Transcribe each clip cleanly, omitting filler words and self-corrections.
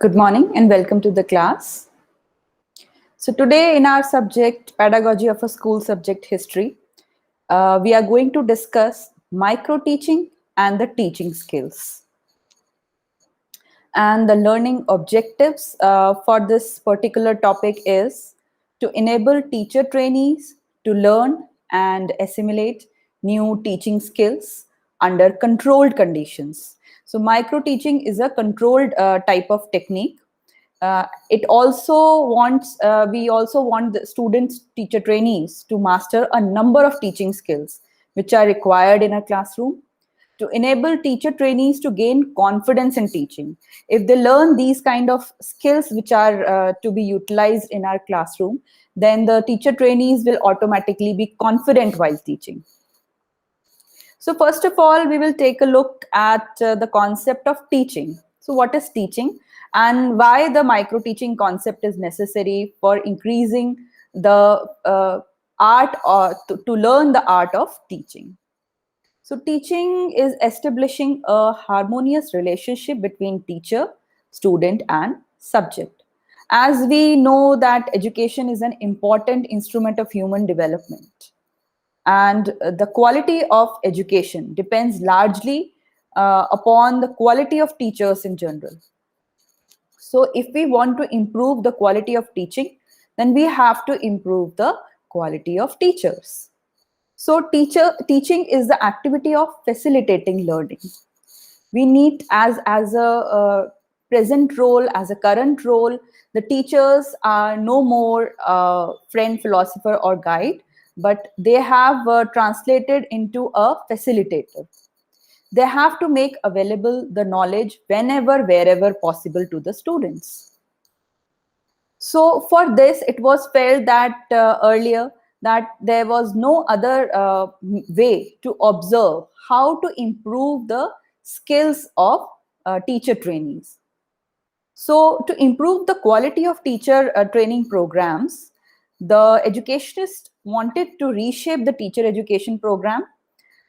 Good morning and welcome to the class. So today in our subject, Pedagogy of a School Subject History, we are going to discuss micro-teaching and the teaching skills. And the learning objectives for this particular topic is to enable teacher trainees to learn and assimilate new teaching skills under controlled conditions. So micro teaching is a controlled type of technique. It also wants We also want the students, teacher trainees to master a number of teaching skills which are required in a classroom to enable teacher trainees to gain confidence in teaching. If they learn these kind of skills which are to be utilized in our classroom, then the teacher trainees will automatically be confident while teaching. So first of all, we will take a look at the concept of teaching. So what is teaching and why the micro teaching concept is necessary for increasing the art or to learn the art of teaching. So teaching is establishing a harmonious relationship between teacher, student and subject. As we know that education is an important instrument of human development, and the quality of education depends largely upon the quality of teachers in general. So if we want to improve the quality of teaching, then we have to improve the quality of teachers. So teaching is the activity of facilitating learning. We need as a present role, as a current role, the teachers are no more friend, philosopher or guide, but they have translated into a facilitator. They have to make available the knowledge whenever, wherever possible to the students. So for this, it was felt that earlier that there was no other way to observe how to improve the skills of teacher trainees. So to improve the quality of teacher training programs, the educationists wanted to reshape the teacher education program.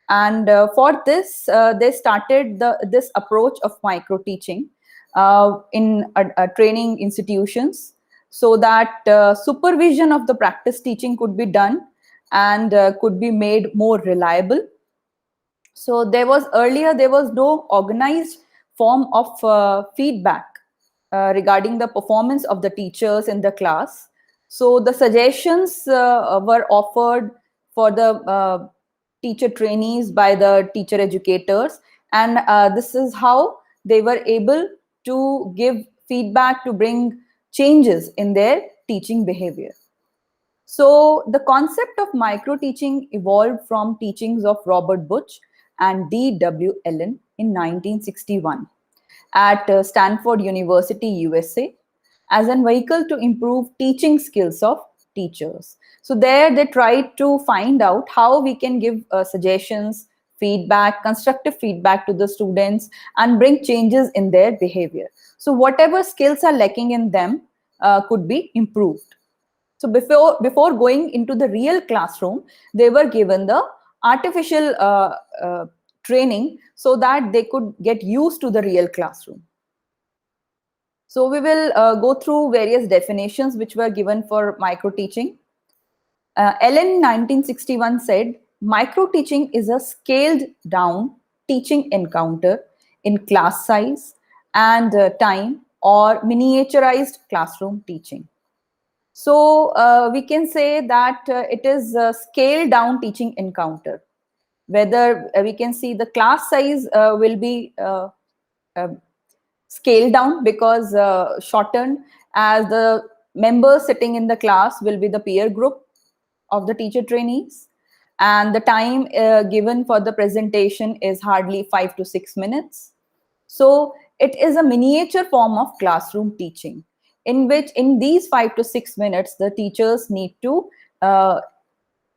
And for this, they started this approach of micro teaching in training institutions, so that supervision of the practice teaching could be done and could be made more reliable. So there was no organized form of feedback regarding the performance of the teachers in the class. So the suggestions were offered for the teacher trainees by the teacher educators, and this is how they were able to give feedback to bring changes in their teaching behavior. So the concept of micro teaching evolved from teachings of Robert Butch and D.W. Allen in 1961 at Stanford University, USA, as a vehicle to improve teaching skills of teachers. So there they tried to find out how we can give suggestions, feedback, constructive feedback to the students and bring changes in their behavior. So whatever skills are lacking in them could be improved. So before going into the real classroom, they were given the artificial training so that they could get used to the real classroom. So we will go through various definitions which were given for micro teaching. Allen 1961 said, micro teaching is a scaled down teaching encounter in class size and time or miniaturized classroom teaching. So we can say that it is a scaled down teaching encounter. Whether we can see the class size will be uh, scaled down because shortened, as the members sitting in the class will be the peer group of the teacher trainees, and the time given for the presentation is hardly 5 to 6 minutes. So it is a miniature form of classroom teaching, in which in these 5 to 6 minutes the teachers need to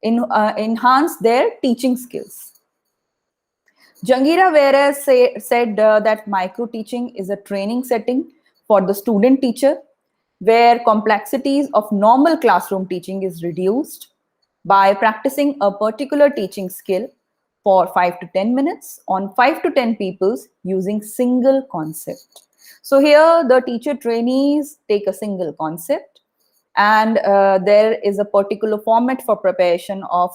enhance their teaching skills. Jangira Veres said that micro teaching is a training setting for the student teacher where complexities of normal classroom teaching is reduced by practicing a particular teaching skill for 5 to 10 minutes on 5 to 10 people using single concept. So here the teacher trainees take a single concept, and there is a particular format for preparation of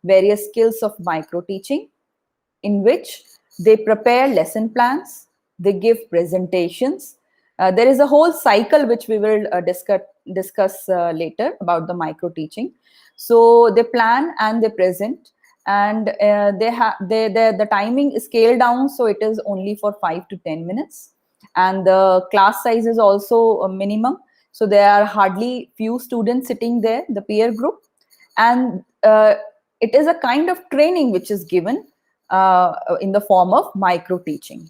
various skills of micro teaching, in which they prepare lesson plans, they give presentations. There is a whole cycle which we will discuss later about the micro teaching. So they plan and they present, and the timing is scaled down, so it is only for 5 to 10 minutes, and the class size is also a minimum. So there are hardly few students sitting there, the peer group, and it is a kind of training which is given in the form of micro teaching.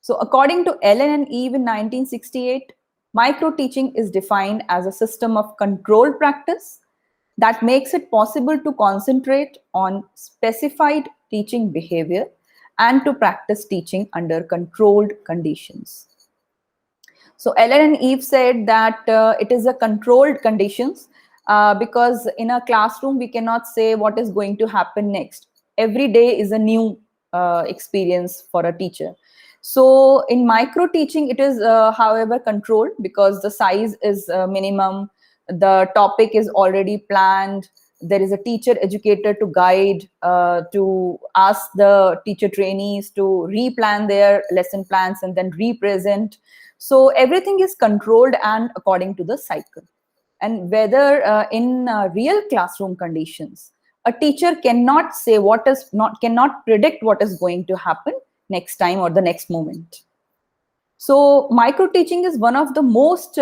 So according to Ellen and Eve in 1968, micro teaching is defined as a system of controlled practice that makes it possible to concentrate on specified teaching behavior and to practice teaching under controlled conditions. So Ellen and Eve said that it is a controlled conditions, because in a classroom we cannot say what is going to happen next. Every day is a new experience for a teacher. So in micro teaching, it is, however, controlled because the size is minimum, the topic is already planned. There is a teacher educator to guide, to ask the teacher trainees to replan their lesson plans and then represent. So everything is controlled and according to the cycle. And whether in real classroom conditions, a teacher cannot say cannot predict what is going to happen next time or the next moment. So micro teaching is one of the most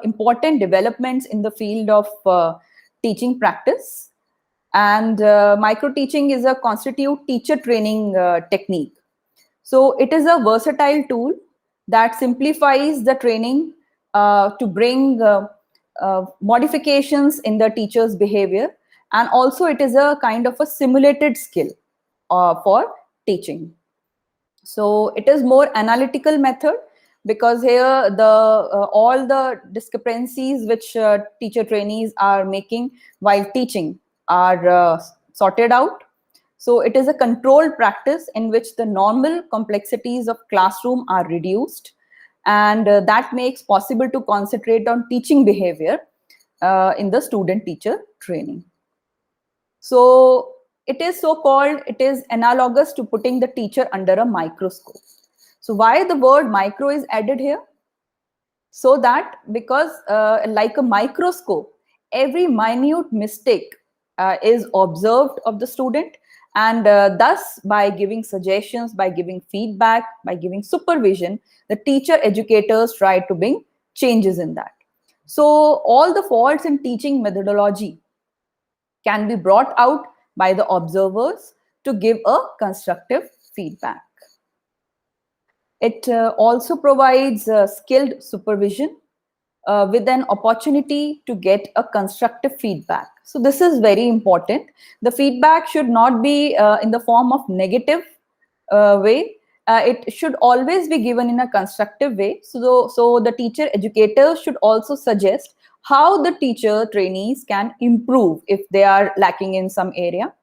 important developments in the field of teaching practice. And micro teaching is a constitute teacher training technique. So it is a versatile tool that simplifies the training to bring modifications in the teacher's behavior. And also it is a kind of a simulated skill for teaching. So it is more analytical method, because here the all the discrepancies which teacher trainees are making while teaching are sorted out. So it is a controlled practice in which the normal complexities of classroom are reduced, and that makes possible to concentrate on teaching behavior in the student teacher training. So it is so-called, it is analogous to putting the teacher under a microscope. So why the word micro is added here? So that because like a microscope, every minute mistake is observed of the student, and thus by giving suggestions, by giving feedback, by giving supervision, the teacher educators try to bring changes in that. So all the faults in teaching methodology can be brought out by the observers to give a constructive feedback. It also provides skilled supervision with an opportunity to get a constructive feedback. So this is very important. The feedback should not be in the form of negative way. It should always be given in a constructive way. So the teacher educators should also suggest how the teacher trainees can improve if they are lacking in some area.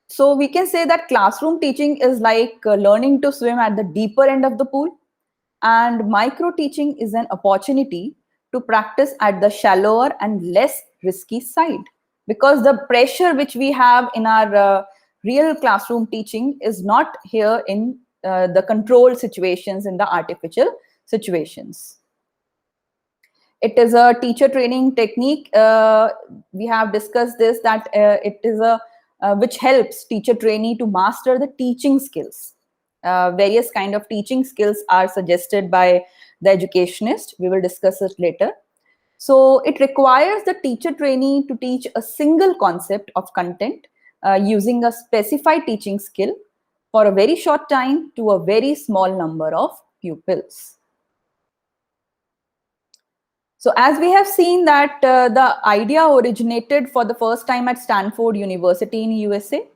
So we can say that classroom teaching is like learning to swim at the deeper end of the pool, and micro teaching is an opportunity to practice at the shallower and less risky side, because the pressure which we have in our real classroom teaching is not here in the controlled situations, in the artificial situations. It is a teacher training technique. We have discussed this, that it is a which helps teacher trainee to master the teaching skills. Various kind of teaching skills are suggested by the educationist. We will discuss it later. So it requires the teacher trainee to teach a single concept of content using a specified teaching skill for a very short time to a very small number of pupils. So as we have seen that the idea originated for the first time at Stanford University in USA.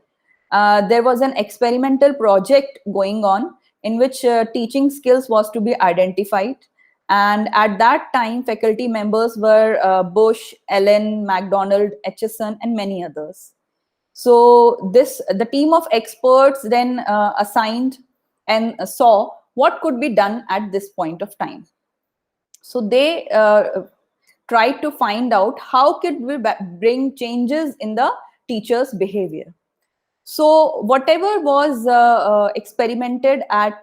There was an experimental project going on in which teaching skills was to be identified. And at that time, faculty members were Bush, Allen, McDonald, Etchison, and many others. So the team of experts then assigned and saw what could be done at this point of time. So they tried to find out how could we bring changes in the teacher's behavior. So whatever was experimented at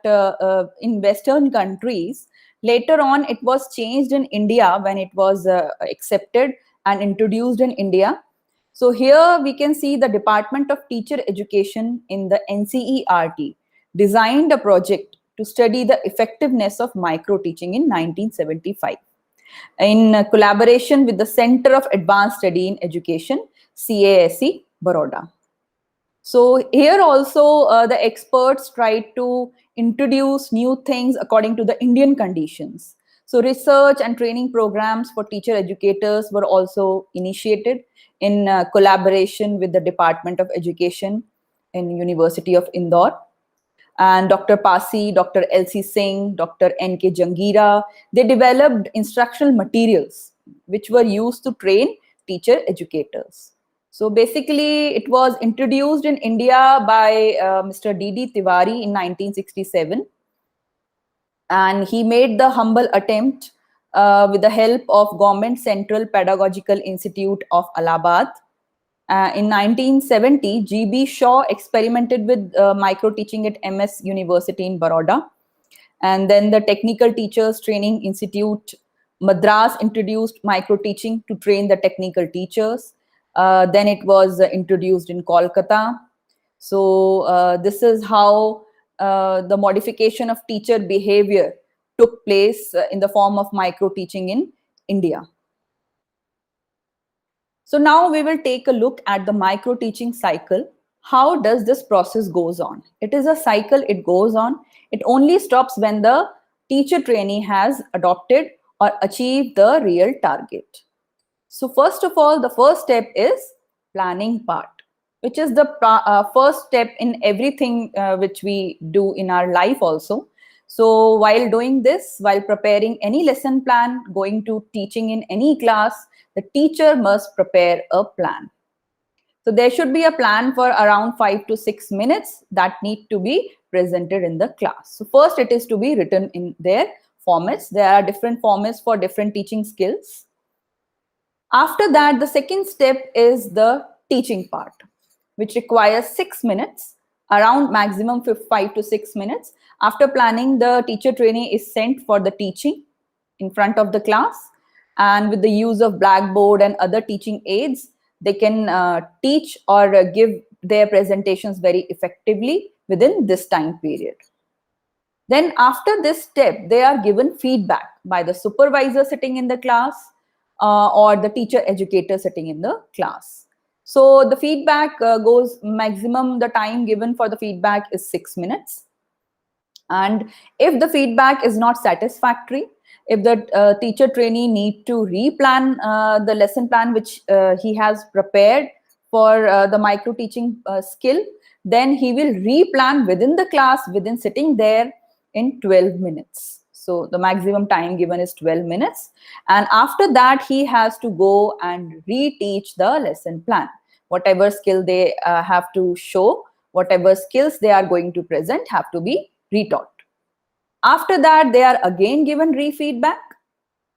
in Western countries, later on it was changed in India when it was accepted and introduced in India. So here we can see the Department of Teacher Education in the NCERT designed a project to study the effectiveness of micro teaching in 1975 in collaboration with the Center of Advanced Study in Education, CASE, Baroda. So here also the experts tried to introduce new things according to the Indian conditions. So research and training programs for teacher educators were also initiated in collaboration with the Department of Education in University of Indore. And Dr. Pasi, Dr. L.C. Singh, Dr. N.K. Jangira, they developed instructional materials which were used to train teacher educators. So basically, it was introduced in India by Mr. D.D. Tiwari in 1967. And he made the humble attempt with the help of Government Central Pedagogical Institute of Allahabad. In 1970, G.B. Shaw experimented with micro-teaching at MS University in Baroda. And then the Technical Teachers Training Institute, Madras, introduced micro-teaching to train the technical teachers. Then it was introduced in Kolkata. So this is how the modification of teacher behavior took place in the form of micro-teaching in India. So now we will take a look at the micro-teaching cycle. How does this process goes on? It is a cycle, it goes on. It only stops when the teacher trainee has adopted or achieved the real target. So first of all, the first step is planning part, which is the first step in everything which we do in our life also. So while doing this, while preparing any lesson plan, going to teaching in any class, the teacher must prepare a plan. So there should be a plan for around 5 to 6 minutes that need to be presented in the class. So first it is to be written in their formats. There are different formats for different teaching skills. After that, the second step is the teaching part, which requires 6 minutes, around maximum 5 to 6 minutes. After planning, the teacher trainee is sent for the teaching in front of the class, and with the use of Blackboard and other teaching aids, they can teach or give their presentations very effectively within this time period. Then after this step, they are given feedback by the supervisor sitting in the class or the teacher educator sitting in the class. So the feedback goes maximum, the time given for the feedback is 6 minutes. And if the feedback is not satisfactory, if the teacher trainee need to replan the lesson plan which he has prepared for the micro teaching skill, then he will replan within the class, within sitting there in 12 minutes. So the maximum time given is 12 minutes. And after that, he has to go and reteach the lesson plan. Whatever skill they have to show, whatever skills they are going to present have to be retaught. After that, they are again given re-feedback.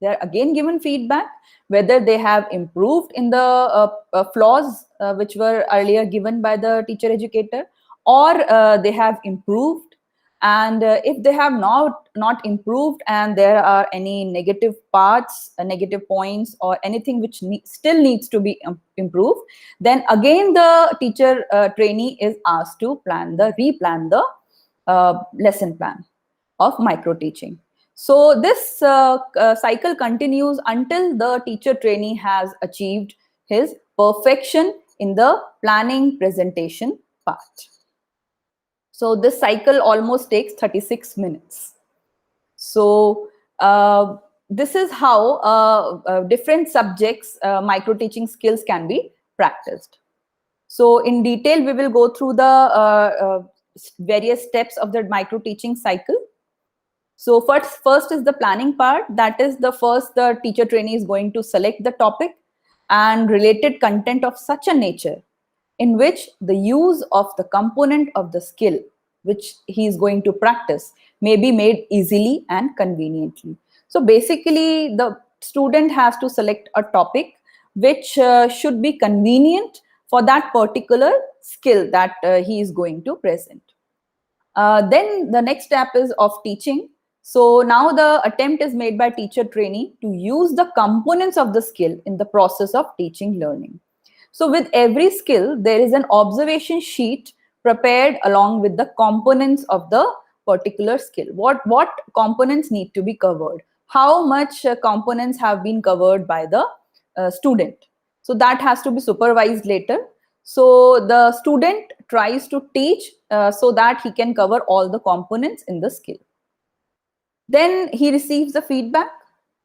They are again given feedback whether they have improved in the flaws which were earlier given by the teacher educator, or they have improved. And if they have not improved and there are any negative parts, negative points, or anything which still needs to be improved, then again the teacher trainee is asked to replan the lesson plan of micro teaching. So this cycle continues until the teacher trainee has achieved his perfection in the planning presentation part. So this cycle almost takes 36 minutes. So this is how different subjects, micro teaching skills can be practiced. So in detail, we will go through the various steps of the micro teaching cycle. So first is the planning part. That is the teacher trainee is going to select the topic and related content of such a nature in which the use of the component of the skill which he is going to practice may be made easily and conveniently. So basically, the student has to select a topic which should be convenient for that particular skill that he is going to present. Then the next step is of teaching. So now the attempt is made by teacher trainee to use the components of the skill in the process of teaching learning. So with every skill, there is an observation sheet prepared along with the components of the particular skill. What components need to be covered? How much components have been covered by the student? So that has to be supervised later. So the student tries to teach so that he can cover all the components in the skill. Then he receives the feedback.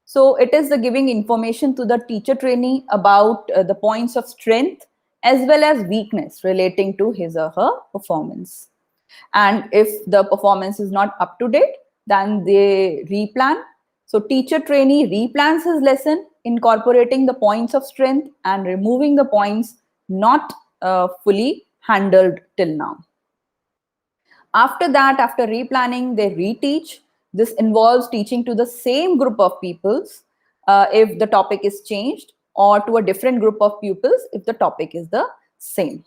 So it is the giving information to the teacher trainee about the points of strength as well as weakness relating to his or her performance. And if the performance is not up to date, then they replan. So teacher trainee replans his lesson, incorporating the points of strength and removing the points not fully handled till now. After that, after replanning, they reteach. This involves teaching to the same group of pupils if the topic is changed, or to a different group of pupils if the topic is the same.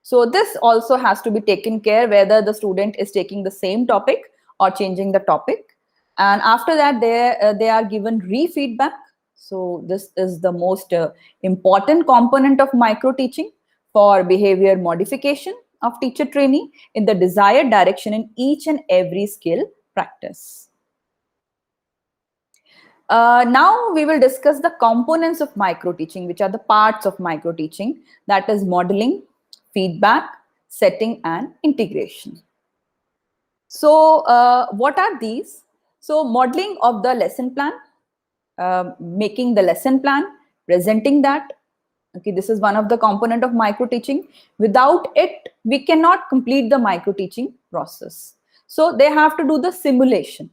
So this also has to be taken care whether the student is taking the same topic or changing the topic. And after that, they are given re-feedback. So this is the most important component of micro teaching for behavior modification of teacher trainee in the desired direction in each and every skill practice. Now we will discuss the components of micro teaching, which are the parts of micro teaching, that is modeling, feedback, setting, and integration. So what are these? So modeling of the lesson plan, making the lesson plan, presenting that. Okay, this is one of the component of micro teaching. Without it, we cannot complete the micro teaching process. So they have to do the simulation.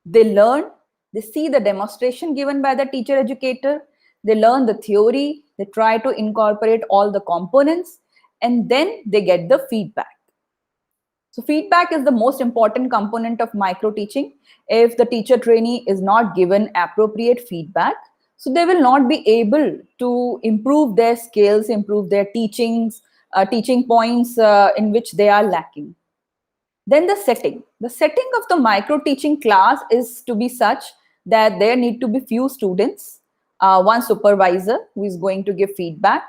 They learn, they see the demonstration given by the teacher educator, they learn the theory, they try to incorporate all the components, and then they get the feedback. So feedback is the most important component of micro teaching. If the teacher trainee is not given appropriate feedback, so they will not be able to improve their skills, improve their teachings, teaching points in which they are lacking. Then the setting. The setting of the micro teaching class is to be such that there need to be few students, one supervisor who is going to give feedback,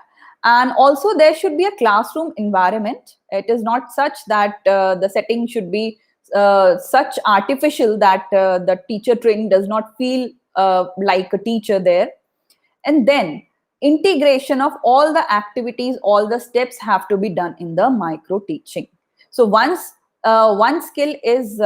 and also there should be a classroom environment. It is not such that the setting should be such artificial that the teacher training does not feel like a teacher there. And then integration of all the activities, all the steps have to be done in the micro teaching. So once one skill is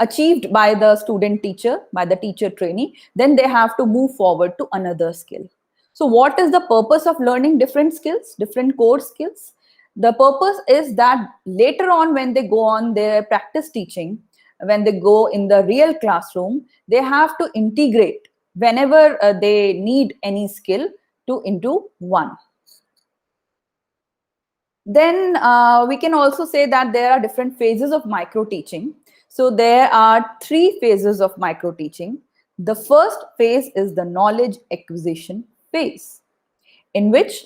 achieved by the student teacher, by the teacher trainee, then they have to move forward to another skill. So what is the purpose of learning different skills, different core skills? The purpose is that later on when they go on their practice teaching, when they go in the real classroom, they have to integrate whenever they need any skill into one. Then we can also say that there are different phases of micro teaching. So there are 3 phases of micro teaching. The first phase is the knowledge acquisition phase, in which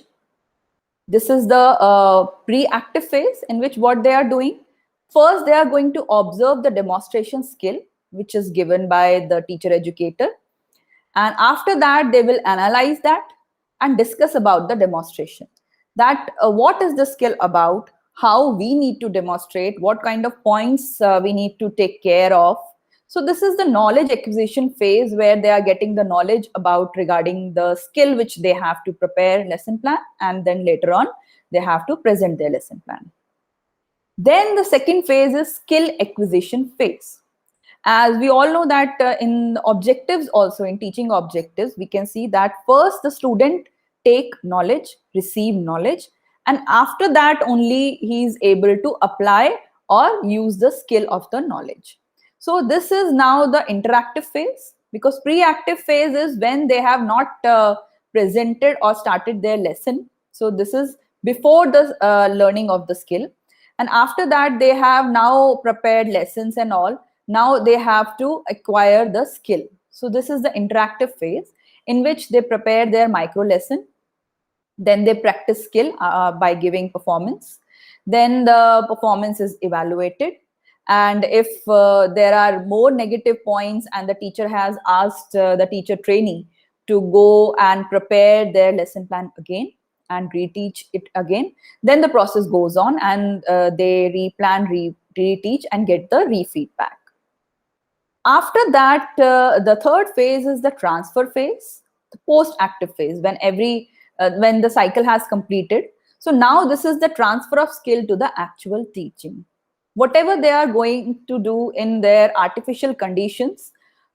this is the pre-active phase, in which what they are doing, first they are going to observe the demonstration skill which is given by the teacher educator, and after that they will analyze that and discuss about the demonstration, that what is the skill about, how we need to demonstrate, what kind of points we need to take care of. So this is the knowledge acquisition phase, where they are getting the knowledge about regarding the skill which they have to prepare lesson plan, and then later on they have to present their lesson plan. Then the second phase is skill acquisition phase. As we all know that in objectives, also in teaching objectives, we can see that first the student take knowledge, receive knowledge, and after that only he is able to apply or use the skill of the knowledge. So this is now the interactive phase, because pre-active phase is when they have not presented or started their lesson. So this is before the learning of the skill. And after that, they have now prepared lessons and all. Now they have to acquire the skill. So this is the interactive phase in which they prepare their micro lesson. Then they practice skill by giving performance. Then the performance is evaluated. And if there are more negative points and the teacher has asked the teacher trainee to go and prepare their lesson plan again and reteach it again, then the process goes on and they replan, reteach and get the re-feedback. After that, the third phase is the transfer phase, the post-active phase, when the cycle has completed. So now this is the transfer of skill to the actual teaching. Whatever they are going to do in their artificial conditions,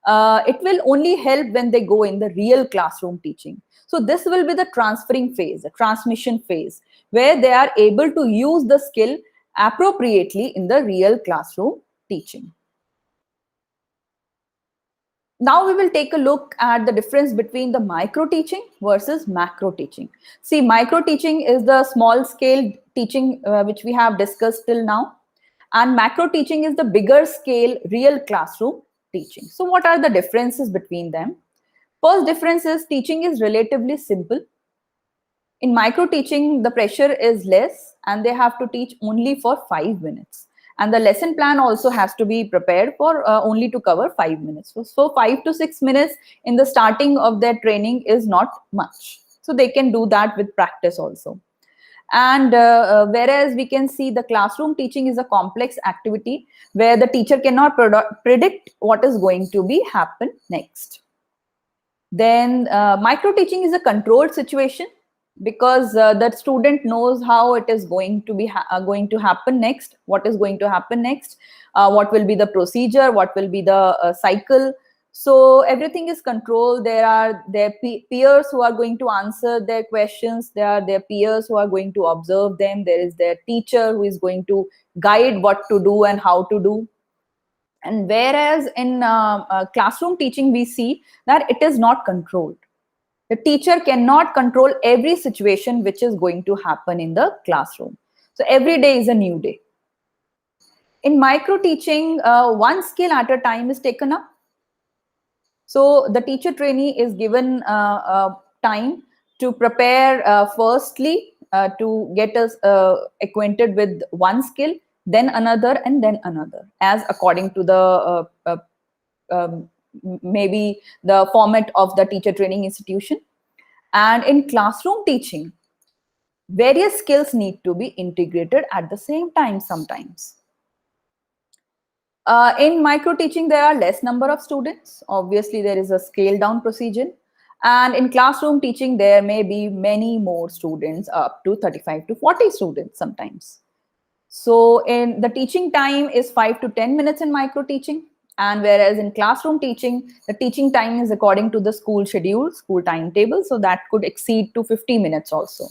it will only help when they go in the real classroom teaching. So this will be the transferring phase, the transmission phase, where they are able to use the skill appropriately in the real classroom teaching. Now we will take a look at the difference between the micro teaching versus macro teaching. See, micro teaching is the small scale teaching which we have discussed till now, and macro teaching is the bigger scale real classroom teaching. So what are the differences between them? First difference is teaching is relatively simple. In micro teaching, the pressure is less and they have to teach only for 5 minutes. And the lesson plan also has to be prepared for only to cover 5 minutes. So 5 to 6 minutes in the starting of their training is not much. So they can do that with practice also. And whereas we can see the classroom teaching is a complex activity where the teacher cannot predict what is going to be happen next. Then micro teaching is a controlled situation because the student knows how it is going to be going to happen next, what is going to happen next, what will be the procedure, what will be the cycle. So everything is controlled. There are their peers who are going to answer their questions. There are their peers who are going to observe them. There is their teacher who is going to guide what to do and how to do. And whereas in classroom teaching, we see that it is not controlled. The teacher cannot control every situation which is going to happen in the classroom. So every day is a new day. In micro teaching, one skill at a time is taken up. So the teacher trainee is given time to prepare firstly to get us acquainted with one skill, then another, and then another, as according to the maybe the format of the teacher training institution. And in classroom teaching, various skills need to be integrated at the same time sometimes. In micro teaching, there are less number of students. Obviously, there is a scale down procedure. And in classroom teaching, there may be many more students, up to 35 to 40 students sometimes. So in the teaching time is 5 to 10 minutes in micro teaching. And whereas in classroom teaching, the teaching time is according to the school schedule, school timetable. So that could exceed to 50 minutes also.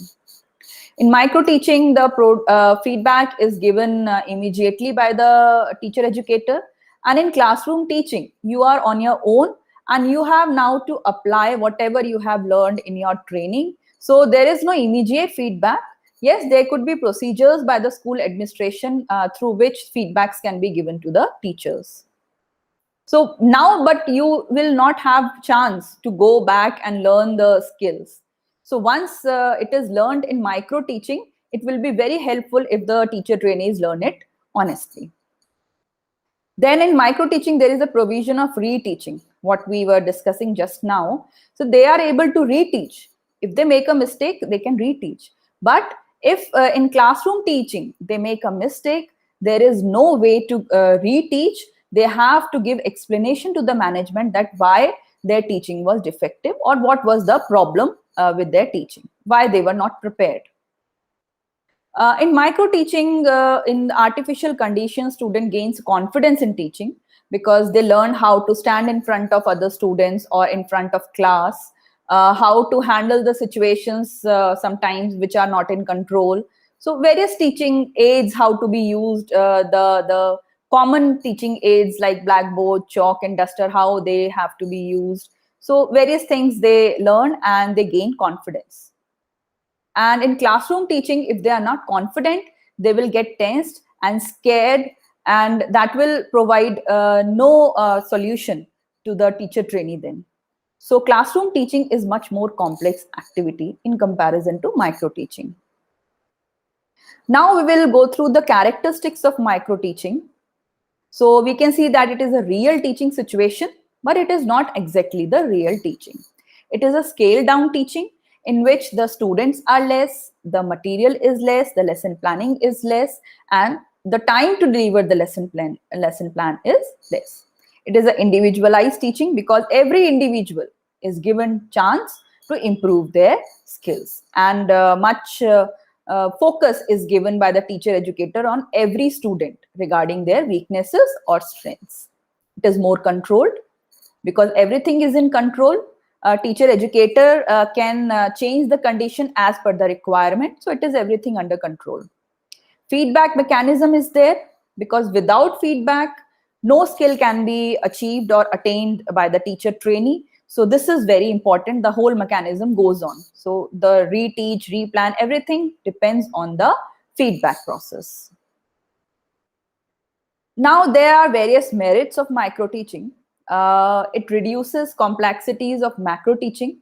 In micro teaching, the feedback is given immediately by the teacher educator. And in classroom teaching, you are on your own and you have now to apply whatever you have learned in your training. So there is no immediate feedback. Yes, there could be procedures by the school administration through which feedbacks can be given to the teachers. So now, but you will not have chance to go back and learn the skills. So once it is learned in micro teaching, it will be very helpful if the teacher trainees learn it honestly. Then in micro teaching, there is a provision of reteaching, what we were discussing just now. So they are able to reteach. If they make a mistake, they can reteach. But if in classroom teaching, they make a mistake, there is no way to reteach. They have to give explanation to the management that why their teaching was defective or what was the problem with their teaching, why they were not prepared. In micro teaching, in artificial conditions, student gains confidence in teaching because they learn how to stand in front of other students or in front of class, how to handle the situations sometimes which are not in control. So various teaching aids, how to be used, the common teaching aids like blackboard, chalk and duster, how they have to be used. So various things they learn and they gain confidence. And in classroom teaching, if they are not confident, they will get tensed and scared, and that will provide no solution to the teacher trainee then. So classroom teaching is much more complex activity in comparison to micro teaching. Now we will go through the characteristics of micro teaching. So we can see that it is a real teaching situation, but it is not exactly the real teaching. It is a scaled down teaching in which the students are less, the material is less, the lesson planning is less, and the time to deliver the lesson plan is less. It is an individualized teaching because every individual is given chance to improve their skills, and much focus is given by the teacher educator on every student regarding their weaknesses or strengths. It is more controlled because everything is in control. Teacher educator can change the condition as per the requirement, so it is everything under control. Feedback mechanism is there because without feedback, no skill can be achieved or attained by the teacher trainee. So this is very important. The whole mechanism goes on. So the reteach, replan, everything depends on the feedback process. Now there are various merits of micro teaching. It reduces complexities of macro teaching,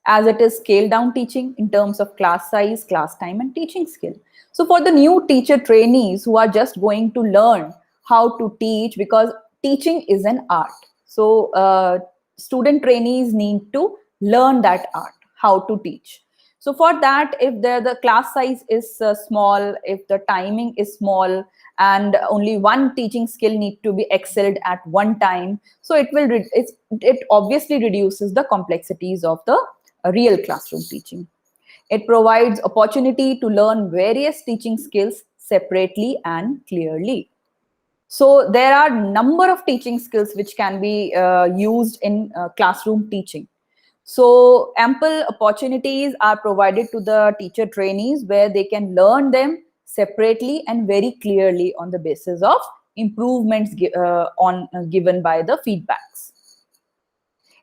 as it is scaled down teaching in terms of class size, class time, and teaching skill. So for the new teacher trainees who are just going to learn how to teach, because teaching is an art. So student trainees need to learn that art, how to teach. So for that, if the class size is small, if the timing is small, and only one teaching skill need to be excelled at one time, so it obviously reduces the complexities of the real classroom teaching. It provides opportunity to learn various teaching skills separately and clearly. So there are number of teaching skills which can be used in classroom teaching. So ample opportunities are provided to the teacher trainees where they can learn them separately and very clearly on the basis of improvements given by the feedbacks.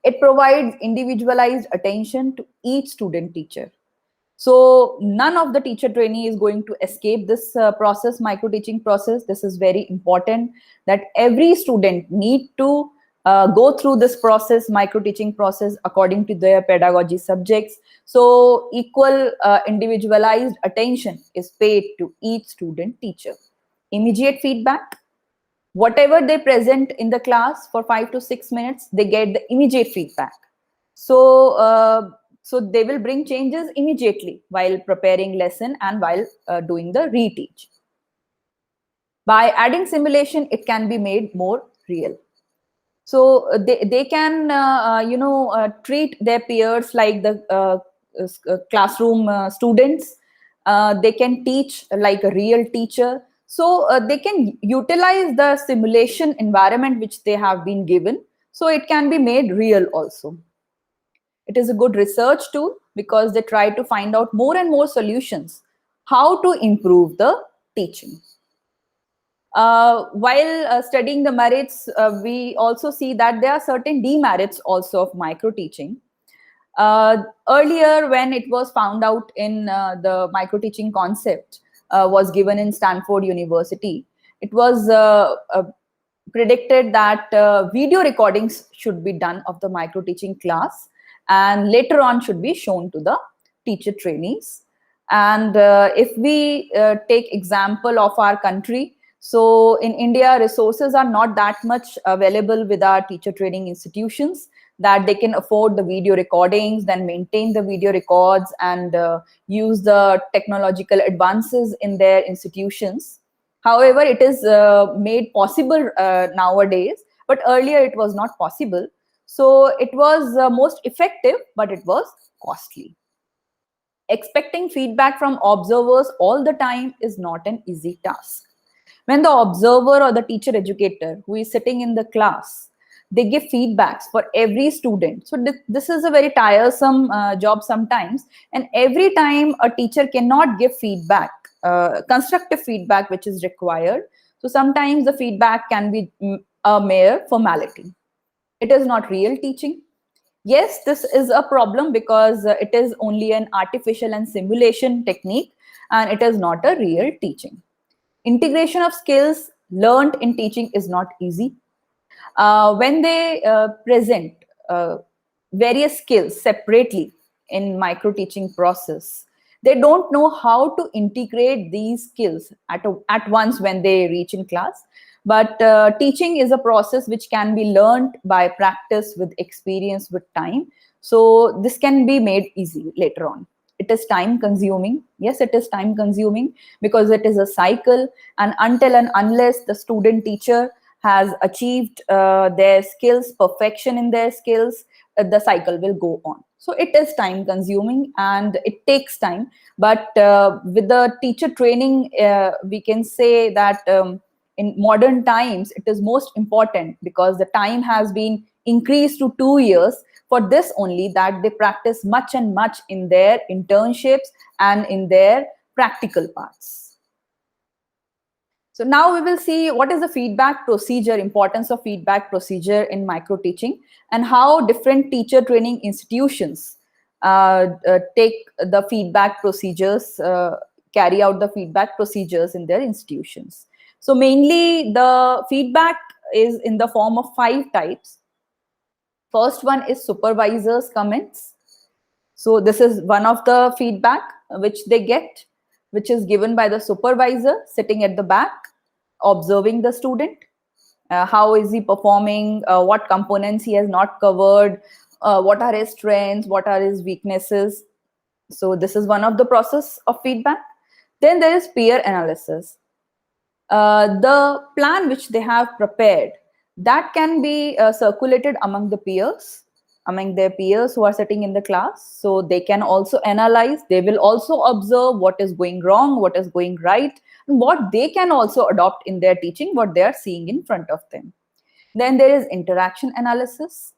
It provides individualized attention to each student teacher. So none of the teacher trainee is going to escape this process, micro teaching process. This is very important that every student need to go through this process, micro teaching process, according to their pedagogy subjects. So equal individualized attention is paid to each student teacher. Immediate feedback. Whatever they present in the class for 5 to 6 minutes, they get the immediate feedback. So they will bring changes immediately while preparing lesson and while doing the reteach. By adding simulation, it can be made more real. So they can treat their peers like the classroom students. They can teach like a real teacher. So they can utilize the simulation environment which they have been given. So it can be made real also. It is a good research tool because they try to find out more and more solutions how to improve the teaching. While studying the merits, we also see that there are certain demerits also of micro teaching. Earlier, when it was found out in the micro teaching concept was given in Stanford University, it was predicted that video recordings should be done of the micro teaching class and later on should be shown to the teacher trainees. And if we take example of our country, so in India, resources are not that much available with our teacher training institutions that they can afford the video recordings, then maintain the video records and use the technological advances in their institutions. However, it is made possible nowadays, but earlier it was not possible. So it was most effective, but it was costly. Expecting feedback from observers all the time is not an easy task. When the observer or the teacher educator who is sitting in the class, they give feedbacks for every student. So this is a very tiresome job sometimes. And every time a teacher cannot give feedback, constructive feedback, which is required. So sometimes the feedback can be a mere formality. It is not real teaching. Yes, this is a problem because it is only an artificial and simulation technique, and it is not a real teaching. Integration of skills learned in teaching is not easy. When they present uh, various skills separately in micro teaching process, they don't know how to integrate these skills at once when they reach in class. But teaching is a process which can be learned by practice with experience with time. So this can be made easy later on. It is time consuming. Yes, it is time consuming because it is a cycle, and until and unless the student teacher has achieved their skills, perfection in their skills, the cycle will go on. So it is time consuming and it takes time. But with the teacher training, we can say that in modern times, it is most important because the time has been increased to 2 years. For this only, that they practice much and much in their internships and in their practical parts. So now we will see what is the feedback procedure, importance of feedback procedure in micro teaching, and how different teacher training institutions take the feedback procedures, carry out the feedback procedures in their institutions. So mainly the feedback is in the form of 5 types. First one is supervisors comments. So this is one of the feedback which they get, which is given by the supervisor sitting at the back, observing the student. How is he performing? What components he has not covered? What are his strengths? What are his weaknesses? So this is one of the process of feedback. Then there is peer analysis. The plan which they have prepared, that can be circulated among the peers, among their peers who are sitting in the class. So they can also analyze, they will also observe what is going wrong, what is going right, and what they can also adopt in their teaching, what they are seeing in front of them. Then there is interaction analysis.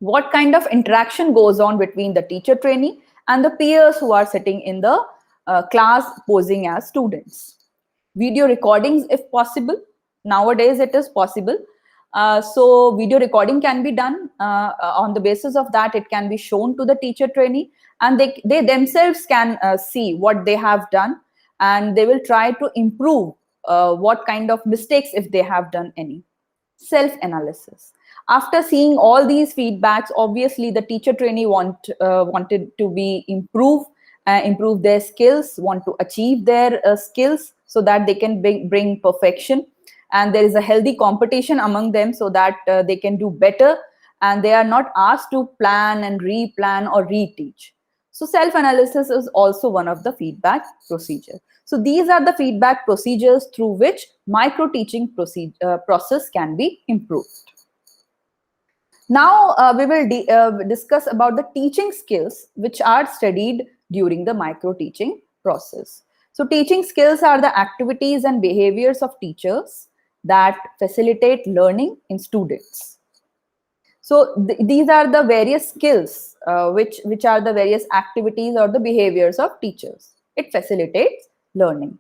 What kind of interaction goes on between the teacher trainee and the peers who are sitting in the class posing as students. Video recordings if possible. Nowadays it is possible. So video recording can be done. On the basis of that, it can be shown to the teacher trainee, and they themselves can see what they have done, and they will try to improve what kind of mistakes if they have done any. Self analysis. After seeing all these feedbacks, obviously the teacher trainee wanted to be improve their skills, want to achieve their skills so that they can bring perfection, and there is a healthy competition among them so that they can do better, and they are not asked to plan and replan or reteach. So self analysis is also one of the feedback procedure. So these are the feedback procedures through which micro teaching process can be improved. Now we will discuss about the teaching skills which are studied during the micro teaching process. So teaching skills are the activities and behaviors of teachers that facilitate learning in students. So these are the various skills which are the various activities or the behaviors of teachers. It facilitates learning.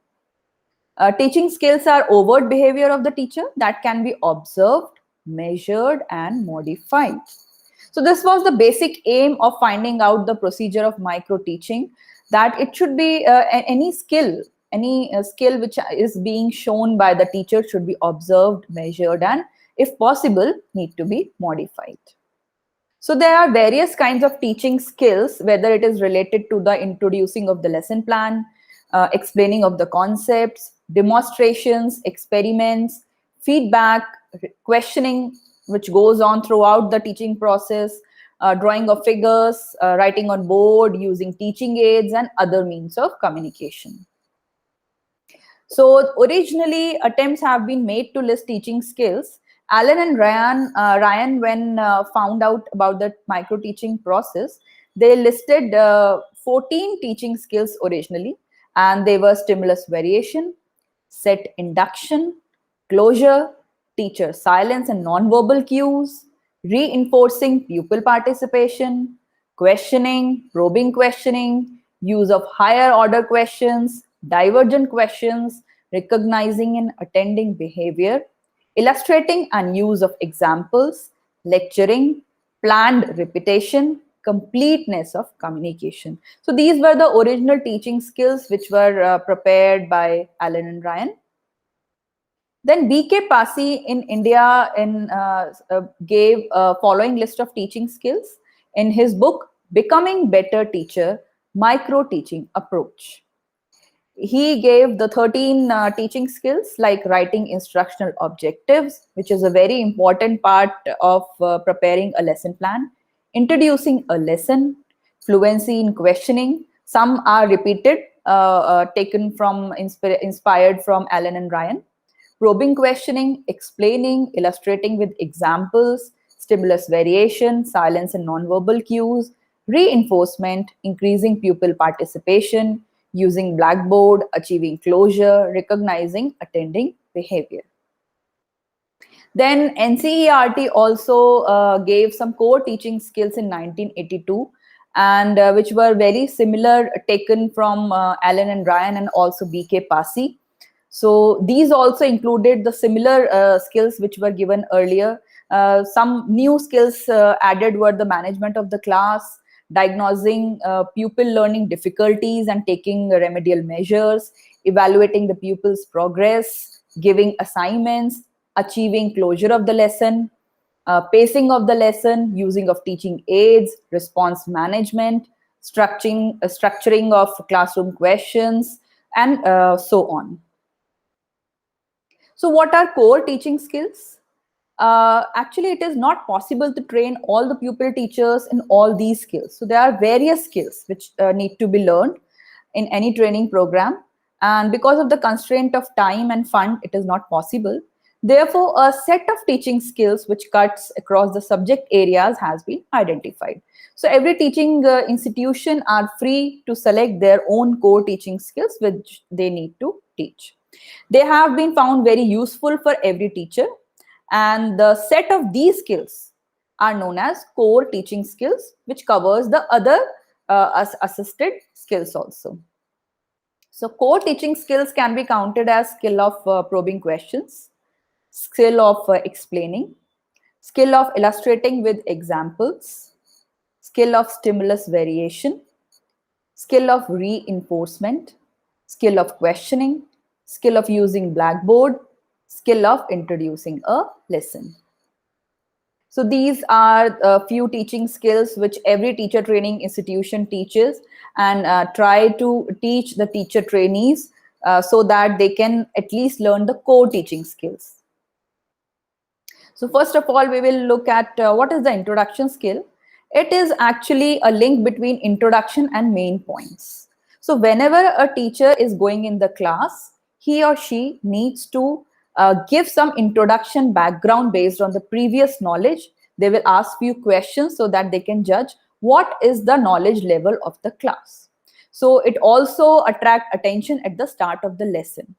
Teaching skills are overt behavior of the teacher that can be observed, measured, and modified. So this was the basic aim of finding out the procedure of micro teaching, that it should be any skill, skill which is being shown by the teacher should be observed, measured, and if possible, need to be modified. So there are various kinds of teaching skills, whether it is related to the introducing of the lesson plan, explaining of the concepts, demonstrations, experiments, feedback, questioning, which goes on throughout the teaching process, drawing of figures, writing on board, using teaching aids, and other means of communication. So originally, attempts have been made to list teaching skills. Alan and Ryan, when found out about the micro teaching process, they listed 14 teaching skills originally, and they were stimulus variation, set induction, closure, teacher silence and nonverbal cues, reinforcing pupil participation, questioning, probing questioning, use of higher order questions, divergent questions, recognizing and attending behavior, illustrating and use of examples, lecturing, planned repetition, completeness of communication. So these were the original teaching skills which were prepared by Allen and Ryan. Then B.K. Pasi in India gave a following list of teaching skills in his book, Becoming Better Teacher, Micro Teaching Approach. He gave the 13 teaching skills like writing instructional objectives, which is a very important part of preparing a lesson plan, introducing a lesson, fluency in questioning. Some are repeated, taken from, inspired from Allen and Ryan. Probing questioning, explaining, illustrating with examples, stimulus variation, silence and nonverbal cues, reinforcement, increasing pupil participation, using Blackboard, achieving closure, recognizing attending behavior. Then NCERT also gave some core teaching skills in 1982, and which were very similar, taken from Allen and Ryan and also B.K. Pasi. So these also included the similar skills which were given earlier. Some new skills added were the management of the class, diagnosing pupil learning difficulties and taking remedial measures, evaluating the pupil's progress, giving assignments, achieving closure of the lesson, pacing of the lesson, using of teaching aids, response management, structuring of classroom questions, and so on. So what are core teaching skills? Actually, it is not possible to train all the pupil teachers in all these skills. So there are various skills which need to be learned in any training program. And because of the constraint of time and fund, it is not possible. Therefore, a set of teaching skills which cuts across the subject areas has been identified. So every teaching institution are free to select their own core teaching skills which they need to teach. They have been found very useful for every teacher, and the set of these skills are known as core teaching skills, which covers the other assisted skills also. So core teaching skills can be counted as skill of probing questions, skill of explaining, skill of illustrating with examples, skill of stimulus variation, skill of reinforcement, skill of questioning, skill of using Blackboard, skill of introducing a lesson. So these are a few teaching skills which every teacher training institution teaches, and try to teach the teacher trainees so that they can at least learn the core teaching skills. So first of all, we will look at what is the introduction skill. It is actually a link between introduction and main points. So whenever a teacher is going in the class, he or she needs to give some introduction background based on the previous knowledge. They will ask few questions so that they can judge what is the knowledge level of the class. So it also attracts attention at the start of the lesson.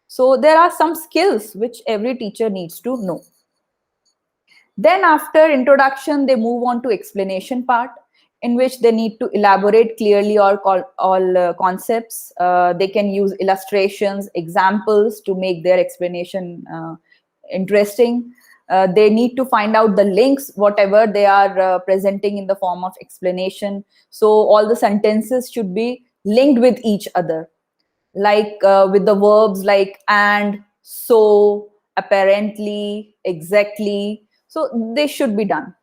So there are some skills which every teacher needs to know. Then after introduction, they move on to explanation part, in which they need to elaborate clearly all concepts. They can use illustrations, examples to make their explanation interesting. They need to find out the links, whatever they are presenting in the form of explanation. So all the sentences should be linked with each other, like with the verbs like and, so, apparently, exactly. So they should be done.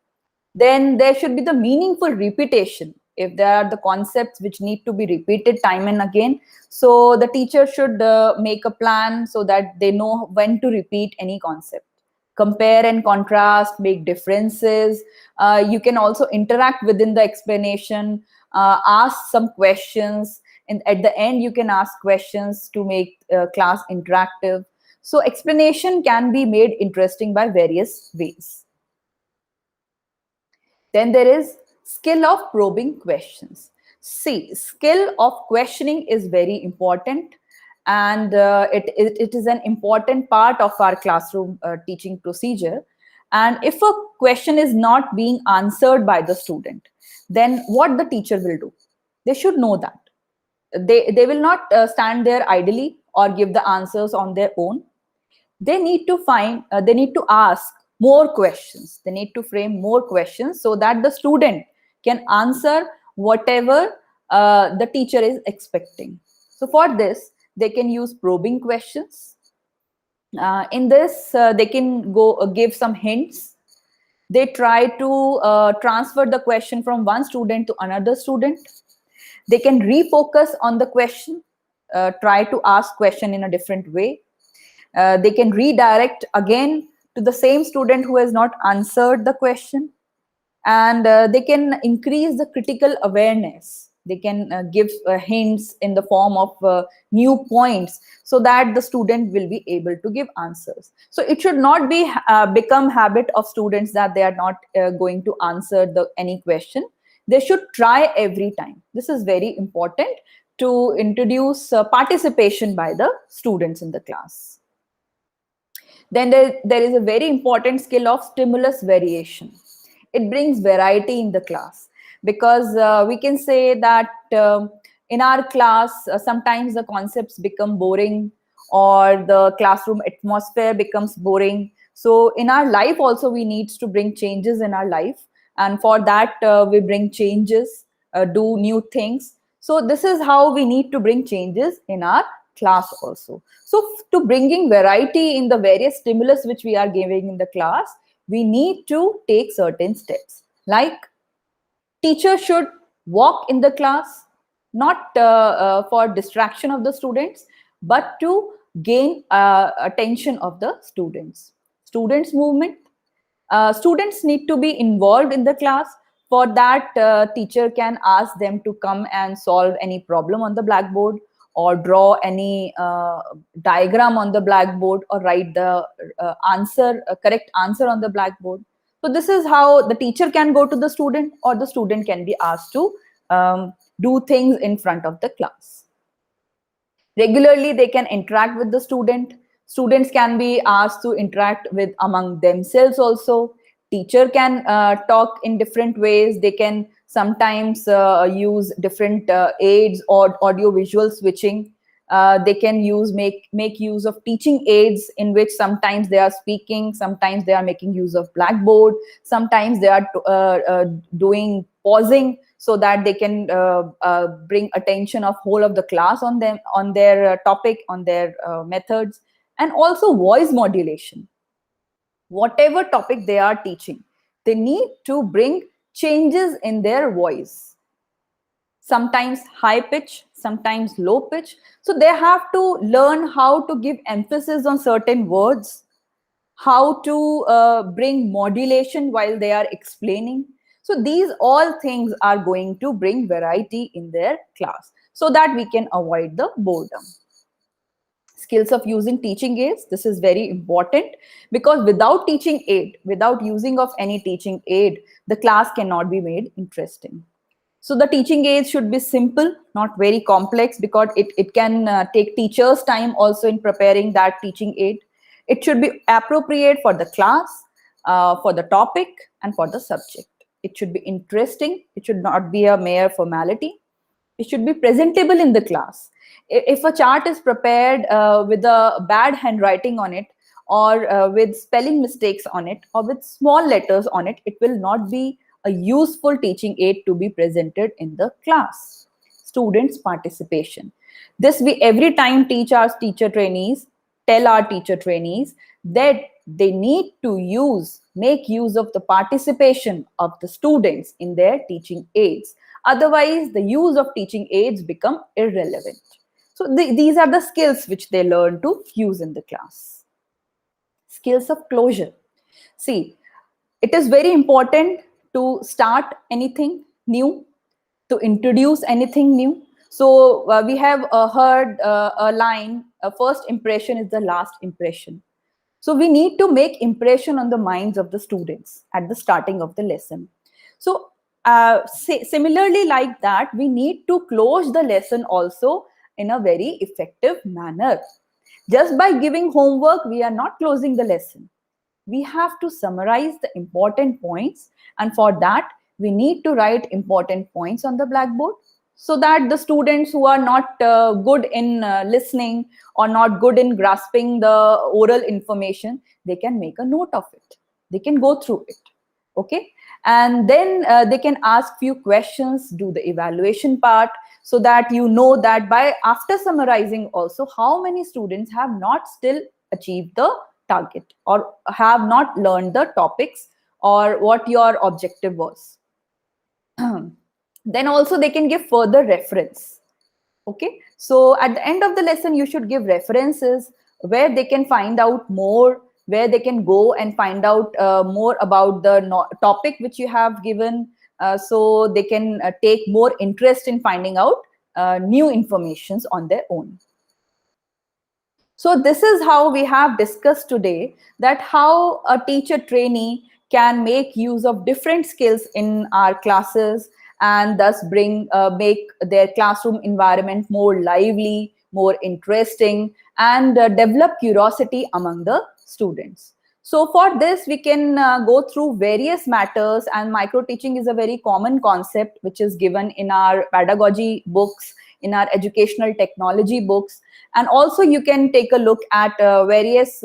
Then there should be the meaningful repetition. If there are the concepts which need to be repeated time and again, so the teacher should make a plan so that they know when to repeat any concept. Compare and contrast, make differences. You can also interact within the explanation, ask some questions, and at the end you can ask questions to make class interactive. So explanation can be made interesting by various ways. Then there is skill of probing questions. See, skill of questioning is very important, and it is an important part of our classroom teaching procedure. And if a question is not being answered by the student, then what the teacher will do? They should know that. They will not stand there idly or give the answers on their own. They need to ask more questions. They need to frame more questions so that the student can answer whatever the teacher is expecting. So for this, they can use probing questions. In this, they can go give some hints. They try to transfer the question from one student to another student. They can refocus on the question, try to ask question in a different way. They can redirect again to the same student who has not answered the question, and they can increase the critical awareness. They can give hints in the form of new points so that the student will be able to give answers. So it should not be become habit of students that they are not going to answer any question. They should try every time. This is very important to introduce participation by the students in the class. Then there is a very important skill of stimulus variation. It brings variety in the class, because we can say that in our class, sometimes the concepts become boring, or the classroom atmosphere becomes boring. So in our life also, we need to bring changes in our life. And for that, we bring changes, do new things. So this is how we need to bring changes in our class also. So to bringing variety in the various stimulus which we are giving in the class, we need to take certain steps. Like, teacher should walk in the class, not for distraction of the students, but to gain attention of the students. Students movement. Students need to be involved in the class. For that, teacher can ask them to come and solve any problem on the blackboard, or draw any diagram on the blackboard, or write the correct answer on the blackboard. So this is how the teacher can go to the student, or the student can be asked to do things in front of the class. Regularly, they can interact with the student. Students can be asked to interact with among themselves also. Teacher can talk in different ways. They can sometimes use different aids or audio visual switching. They can make use of teaching aids, in which sometimes they are speaking, sometimes they are making use of blackboard, sometimes they are doing pausing, so that they can bring attention of whole of the class on them, on their topic, on their methods. And also voice modulation. Whatever topic they are teaching, they need to bring changes in their voice, sometimes high pitch, sometimes low pitch. So they have to learn how to give emphasis on certain words, how to bring modulation while they are explaining. So these all things are going to bring variety in their class, so that we can avoid the boredom. Skills of using teaching aids. This is very important, because without teaching aid, without using of any teaching aid, the class cannot be made interesting. So the teaching aids should be simple, not very complex, because it can take teachers time also in preparing that teaching aid. It should be appropriate for the class, for the topic, and for the subject. It should be interesting. It should not be a mere formality. It should be presentable in the class. If a chart is prepared with a bad handwriting on it, or with spelling mistakes on it, or with small letters on it, it will not be a useful teaching aid to be presented in the class. Students' participation. This we every time teach our teacher trainees, tell our teacher trainees that they need to make use of the participation of the students in their teaching aids. Otherwise, the use of teaching aids become irrelevant. So these are the skills which they learn to use in the class. Skills of closure. See, it is very important to start anything new, to introduce anything new. So we have heard a line, first impression is the last impression. So we need to make impression on the minds of the students at the starting of the lesson. So similarly like that, we need to close the lesson also in a very effective manner. Just by giving homework, we are not closing the lesson. We have to summarize the important points, and for that we need to write important points on the blackboard, so that the students who are not good in listening, or not good in grasping the oral information, they can make a note of it. They can go through it. Okay, and then they can ask few questions, do the evaluation part, so that you know that by after summarizing also how many students have not still achieved the target or have not learned the topics or what your objective was. Then also they can give further reference. Okay, so at the end of the lesson you should give references where they can find out more, where they can go and find out more about the topic which you have given, so they can take more interest in finding out new informations on their own. So this is how we have discussed today, that how a teacher trainee can make use of different skills in our classes and thus make their classroom environment more lively, more interesting, and develop curiosity among the students. So for this, we can go through various matters, and micro teaching is a very common concept which is given in our pedagogy books, in our educational technology books, and also you can take a look at various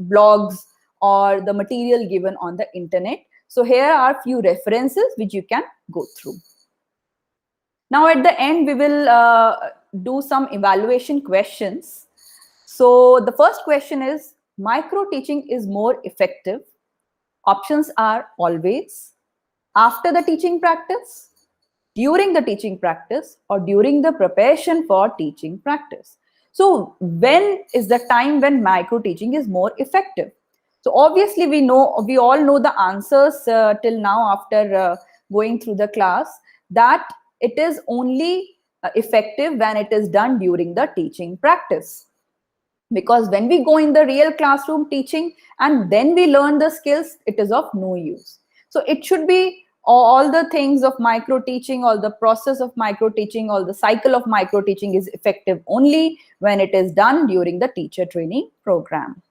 blogs or the material given on the internet. So here are few references which you can go through. Now at the end we will do some evaluation questions. So the first question is, micro teaching is more effective. Options are always, after the teaching practice, during the teaching practice, or during the preparation for teaching practice. So when is the time when micro teaching is more effective? So obviously we all know the answers till now after going through the class, that it is only effective when it is done during the teaching practice. Because when we go in the real classroom teaching and then we learn the skills, it is of no use. So it should be all the things of micro teaching, all the process of micro teaching, all the cycle of micro teaching is effective only when it is done during the teacher training program.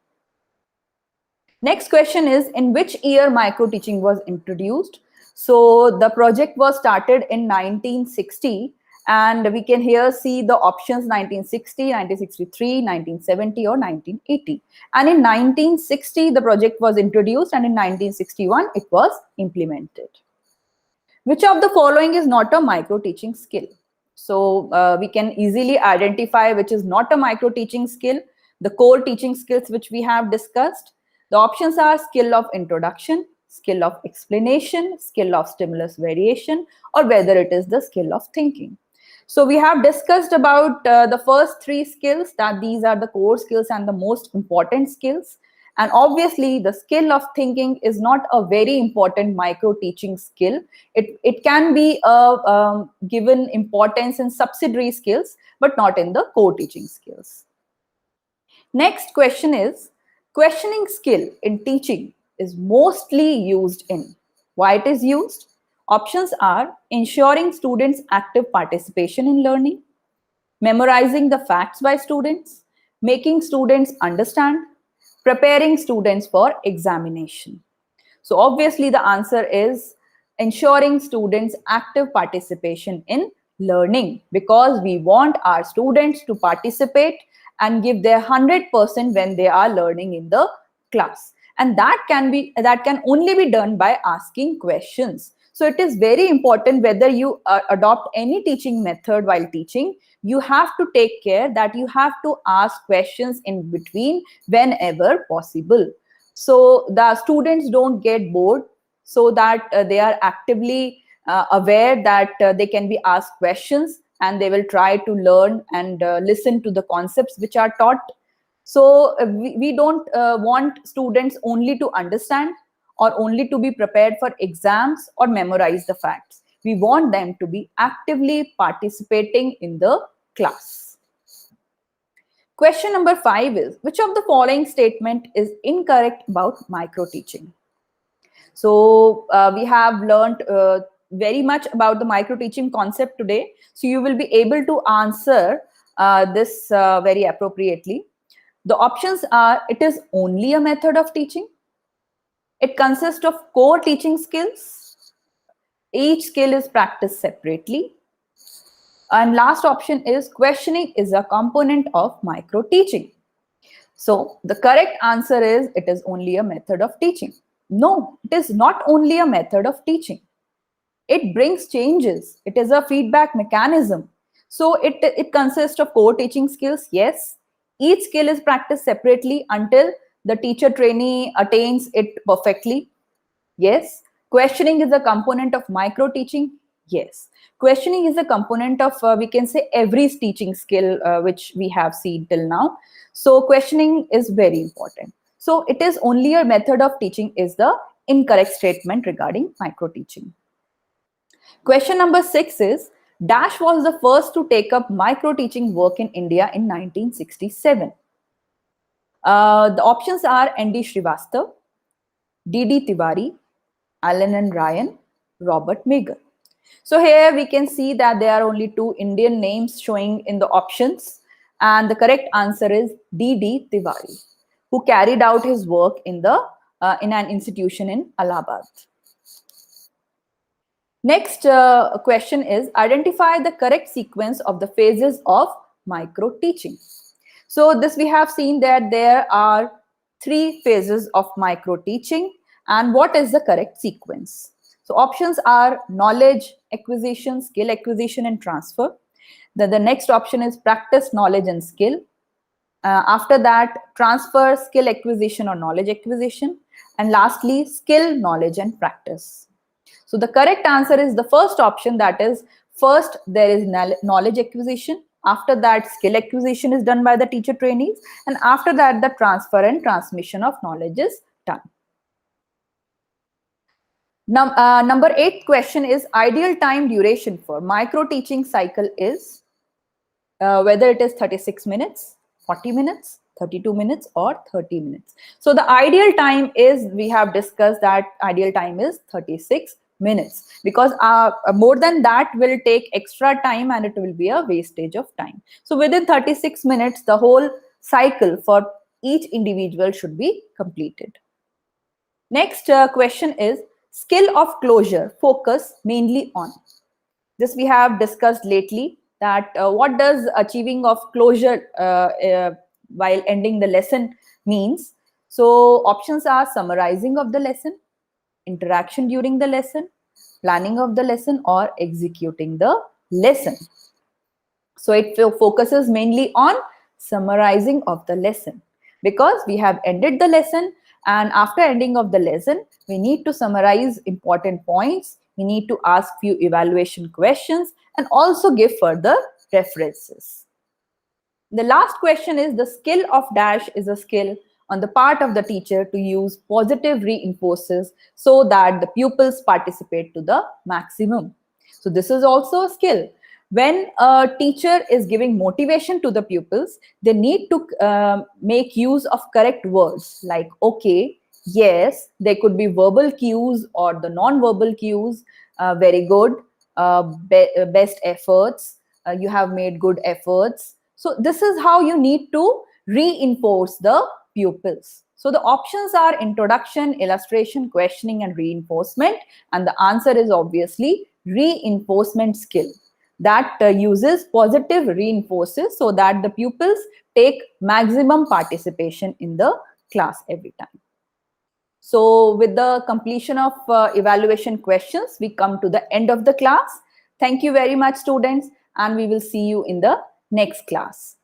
Next question is, in which year micro teaching was introduced? So the project was started in 1960, and we can here see the options: 1960, 1963, 1970, or 1980. And in 1960, the project was introduced, and in 1961, it was implemented. Which of the following is not a micro teaching skill? So we can easily identify which is not a micro teaching skill, the core teaching skills which we have discussed. The options are skill of introduction, skill of explanation, skill of stimulus variation, or whether it is the skill of thinking. So we have discussed about the first three skills, that these are the core skills and the most important skills. And obviously the skill of thinking is not a very important micro teaching skill. It can be given importance in subsidiary skills, but not in the core teaching skills. Next question is, questioning skill in teaching is mostly used in. Why it is used? Options are ensuring students' active participation in learning, memorizing the facts by students, making students understand, preparing students for examination. So obviously the answer is ensuring students' active participation in learning, because we want our students to participate and give their 100% when they are learning in the class. And that can only be done by asking questions. So it is very important, whether you adopt any teaching method while teaching, you have to take care that you have to ask questions in between whenever possible. So the students don't get bored, so that they are actively aware that they can be asked questions, and they will try to learn and listen to the concepts which are taught. So we don't want students only to understand or only to be prepared for exams or memorize the facts. We want them to be actively participating in the class. Question number 5 is, which of the following statement is incorrect about micro teaching? So we have learned very much about the micro teaching concept today. So you will be able to answer this very appropriately. The options are, it is only a method of teaching. It consists of core teaching skills. Each skill is practiced separately. And last option is, questioning is a component of micro teaching. So the correct answer is, it is only a method of teaching. No, it is not only a method of teaching. It brings changes. It is a feedback mechanism. So it consists of core teaching skills, yes. Each skill is practiced separately until the teacher trainee attains it perfectly. Yes. Questioning is a component of micro teaching. Yes. Questioning is a component of, we can say, every teaching skill which we have seen till now. So questioning is very important. So it is only a method of teaching is the incorrect statement regarding micro teaching. Question number 6 is, Dash was the first to take up micro teaching work in India in 1967. The options are N.D. Srivastav, D.D. Tiwari, Allen and Ryan, Robert Meagher. So here we can see that there are only two Indian names showing in the options, and the correct answer is D.D. Tiwari, who carried out his work in an institution in Allahabad. Next question is, identify the correct sequence of the phases of micro teaching. So this we have seen that there are 3 phases of micro teaching, and what is the correct sequence? So options are knowledge acquisition, skill acquisition and transfer. Then the next option is practice, knowledge and skill. After that, transfer, skill acquisition or knowledge acquisition. And lastly, skill, knowledge and practice. So the correct answer is the first option, that is, first there is knowledge acquisition, after that skill acquisition is done by the teacher trainees, and after that the transfer and transmission of knowledge is done. Number 8 question is, ideal time duration for micro teaching cycle is whether it is 36 minutes, 40 minutes, 32 minutes or 30 minutes. So the ideal time is, we have discussed that ideal time is 36 minutes, because more than that will take extra time and it will be a wastage of time. So within 36 minutes, the whole cycle for each individual should be completed. Next question is, skill of closure focus mainly on. This we have discussed lately, that what does achieving of closure while ending the lesson means. So options are summarizing of the lesson, interaction during the lesson, planning of the lesson or executing the lesson. So it focuses mainly on summarizing of the lesson, because we have ended the lesson, and after ending of the lesson we need to summarize important points, we need to ask few evaluation questions and also give further references. The last question is, the skill of dash is a skill on the part of the teacher to use positive reinforces so that the pupils participate to the maximum. So this is also a skill. When a teacher is giving motivation to the pupils, they need to make use of correct words like okay, yes. They could be verbal cues or the non-verbal cues. Very good, best efforts, you have made good efforts. So this is how you need to reinforce the pupils. So the options are introduction, illustration, questioning and reinforcement, and the answer is obviously reinforcement skill that uses positive reinforces so that the pupils take maximum participation in the class every time. So with the completion of evaluation questions, we come to the end of the class. Thank you very much, students, and we will see you in the next class.